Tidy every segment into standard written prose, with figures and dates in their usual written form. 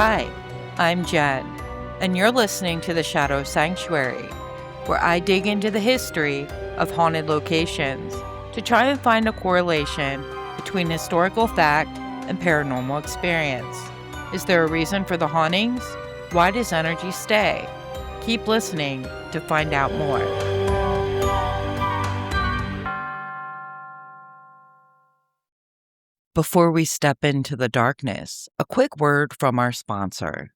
Hi, I'm Jen, and you're listening to The Shadow Sanctuary, where I dig into the history of haunted locations to try and find a correlation between historical fact and paranormal experience. Is there a reason for the hauntings? Why does energy stay? Keep listening to find out more. Before we step into the darkness, a quick word from our sponsor.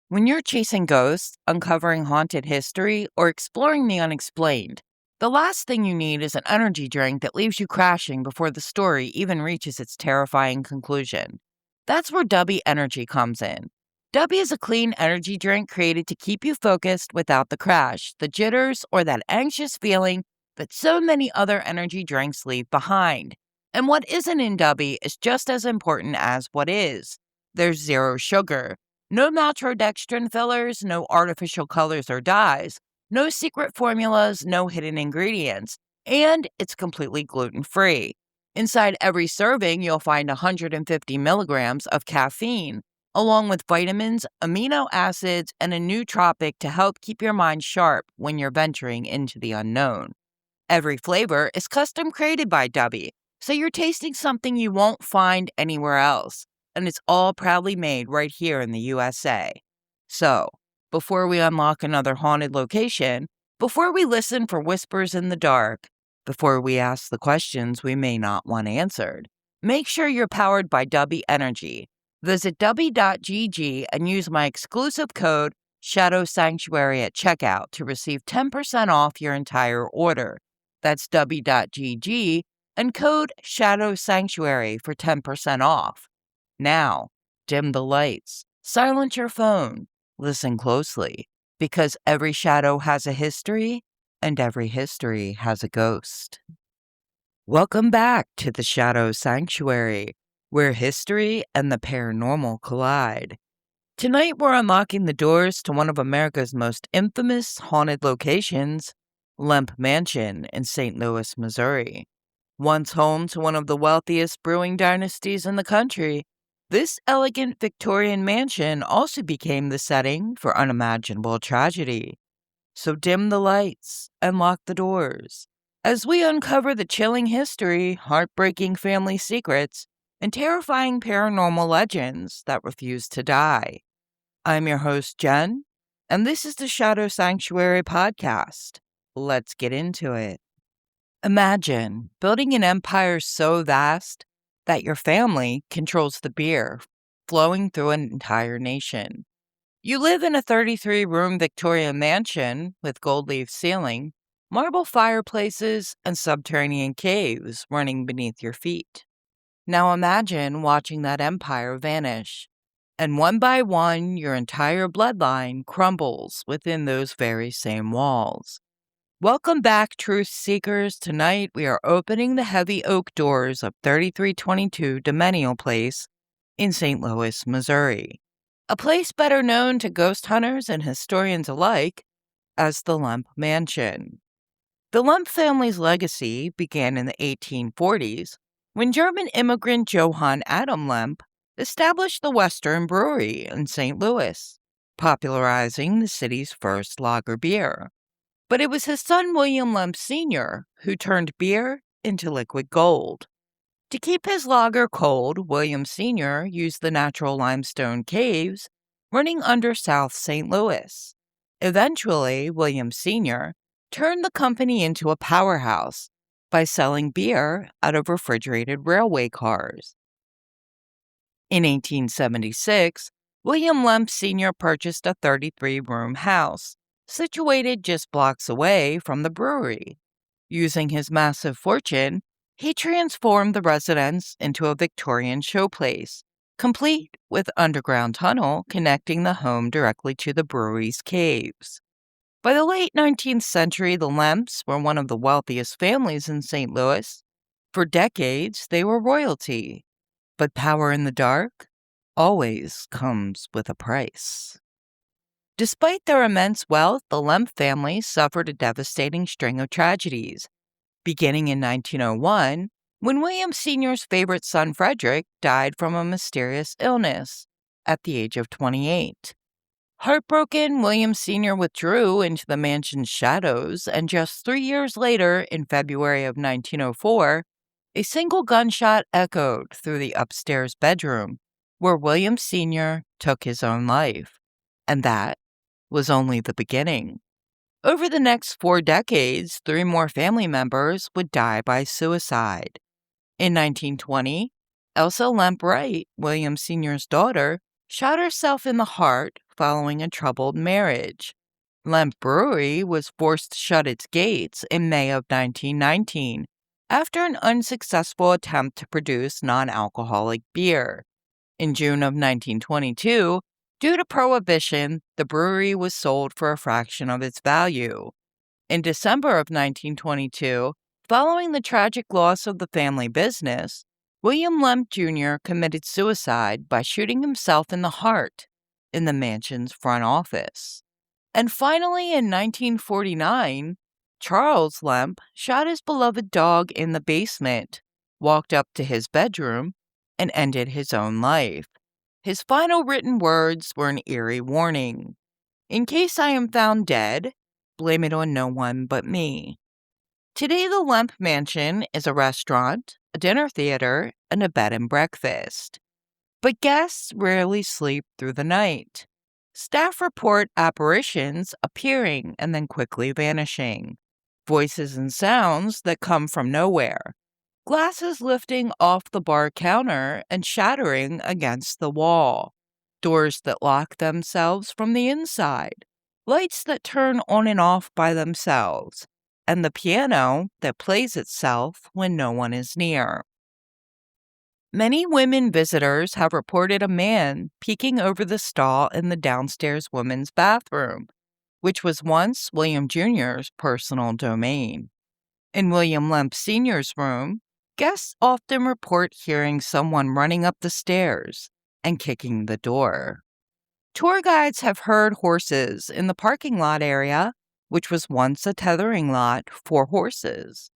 When you're chasing ghosts, uncovering haunted history, or exploring the unexplained, the last thing you need is an energy drink that leaves you crashing before the story even reaches its terrifying conclusion. That's where Dubby Energy comes in. Dubby is a clean energy drink created to keep you focused without the crash, the jitters, or that anxious feeling that so many other energy drinks leave behind. And what isn't in Dubby is just as important as what is. There's zero sugar. No maltodextrin fillers, no artificial colors or dyes, no secret formulas, no hidden ingredients, and it's completely gluten-free. Inside every serving, you'll find 150 milligrams of caffeine, along with vitamins, amino acids, and a nootropic to help keep your mind sharp when you're venturing into the unknown. Every flavor is custom created by Dubby, so you're tasting something you won't find anywhere else. And it's all proudly made right here in the USA. So, before we unlock another haunted location, before we listen for whispers in the dark, before we ask the questions we may not want answered, make sure you're powered by Dubby Energy. Visit dubby.gg and use my exclusive code Shadow Sanctuary at checkout to receive 10% off your entire order. That's dubby.gg and code Shadow Sanctuary for 10% off. Now, dim the lights, silence your phone, listen closely, because every shadow has a history, and every history has a ghost. Welcome back to the Shadow Sanctuary, where history and the paranormal collide. Tonight we're unlocking the doors to one of America's most infamous haunted locations, Lemp Mansion in St. Louis, Missouri. Once home to one of the wealthiest brewing dynasties in the country, this elegant Victorian mansion also became the setting for unimaginable tragedy. So dim the lights and lock the doors as we uncover the chilling history, heartbreaking family secrets, and terrifying paranormal legends that refuse to die. I'm your host, Jen, and this is the Shadow Sanctuary podcast. Let's get into it. Imagine building an empire so vast that your family controls the beer flowing through an entire nation. You live in a 33-room Victorian mansion with gold-leaf ceiling, marble fireplaces, and subterranean caves running beneath your feet. Now imagine watching that empire vanish, and one by one, your entire bloodline crumbles within those very same walls. Welcome back, truth seekers. Tonight, we are opening the heavy oak doors of 3322 Domenial Place in St. Louis, Missouri, a place better known to ghost hunters and historians alike as the Lemp Mansion. The Lemp family's legacy began in the 1840s when German immigrant Johann Adam Lemp established the Western Brewery in St. Louis, popularizing the city's first lager beer. But it was his son William Lemp Sr. who turned beer into liquid gold. To keep his lager cold, William Sr. used the natural limestone caves running under South St. Louis. Eventually, William Sr. turned the company into a powerhouse by selling beer out of refrigerated railway cars. In 1876, William Lemp Sr. purchased a 33-room house situated just blocks away from the brewery. Using his massive fortune, he transformed the residence into a Victorian showplace, complete with underground tunnel connecting the home directly to the brewery's caves. By the late 19th century, the Lemps were one of the wealthiest families in St. Louis. For decades, they were royalty. But power in the dark always comes with a price. Despite their immense wealth, the Lemp family suffered a devastating string of tragedies, beginning in 1901, when William Sr.'s favorite son Frederick died from a mysterious illness. at the age of 28. Heartbroken, William Sr. withdrew into the mansion's shadows, and just 3 years later, in February of 1904, a single gunshot echoed through the upstairs bedroom, where William Sr. took his own life. And that was only the beginning. Over the next 4 decades, 3 more family members would die by suicide. In 1920, Elsa Lemp Wright, William Sr.'s daughter, shot herself in the heart following a troubled marriage. Lemp Brewery was forced to shut its gates in May of 1919 after an unsuccessful attempt to produce non-alcoholic beer. In June of 1922, due to prohibition, the brewery was sold for a fraction of its value. In December of 1922, following the tragic loss of the family business, William Lemp Jr. committed suicide by shooting himself in the heart in the mansion's front office. And finally, in 1949, Charles Lemp shot his beloved dog in the basement, walked up to his bedroom, and ended his own life. His final written words were an eerie warning. "In case I am found dead, blame it on no one but me." Today, the Lemp Mansion is a restaurant, a dinner theater, and a bed and breakfast. But guests rarely sleep through the night. Staff report apparitions appearing and then quickly vanishing, voices and sounds that come from nowhere, glasses lifting off the bar counter and shattering against the wall, doors that lock themselves from the inside, lights that turn on and off by themselves, and the piano that plays itself when no one is near. Many women visitors have reported a man peeking over the stall in the downstairs women's bathroom, which was once William Jr.'s personal domain. In William Lemp Sr.'s room, guests often report hearing someone running up the stairs and kicking the door. Tour guides have heard horses in the parking lot area, which was once a tethering lot for horses.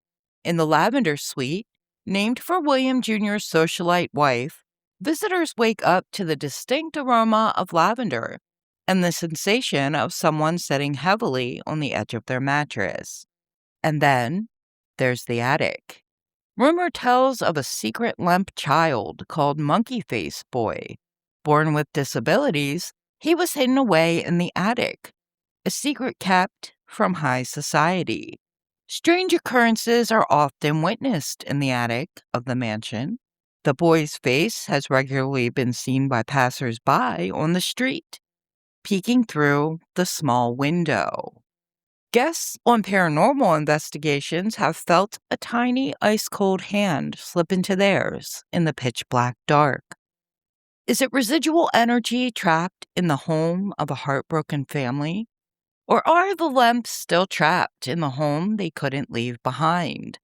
In the Lavender Suite, named for William Jr.'s socialite wife, visitors wake up to the distinct aroma of lavender and the sensation of someone sitting heavily on the edge of their mattress. And then there's the attic. Rumor tells of a secret Lemp child called Monkey Face Boy. Born with disabilities, he was hidden away in the attic, a secret kept from high society. Strange occurrences are often witnessed in the attic of the mansion. The boy's face has regularly been seen by passers-by on the street, peeking through the small window. Guests on paranormal investigations have felt a tiny ice-cold hand slip into theirs in the pitch-black dark. Is it residual energy trapped in the home of a heartbroken family? Or are the Lemps still trapped in the home they couldn't leave behind?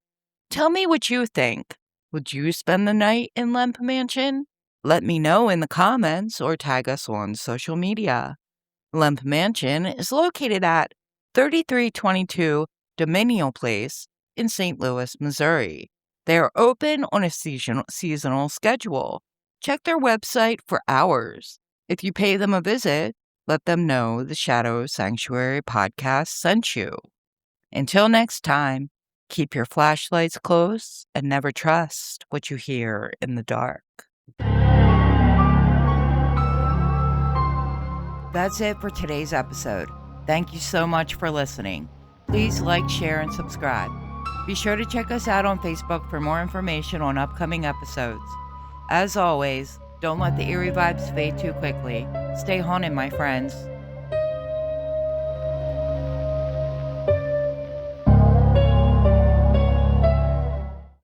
Tell me what you think. Would you spend the night in Lemp Mansion? Let me know in the comments or tag us on social media. Lemp Mansion is located at 3322 Dominion Place in St. Louis, Missouri. They are open on a seasonal schedule. Check their website for hours. If you pay them a visit, let them know the Shadow Sanctuary podcast sent you. Until next time, keep your flashlights close and never trust what you hear in the dark. That's it for today's episode. Thank you so much for listening. Please like, share, and subscribe. Be sure to check us out on Facebook for more information on upcoming episodes. As always, don't let the eerie vibes fade too quickly. Stay haunted, my friends.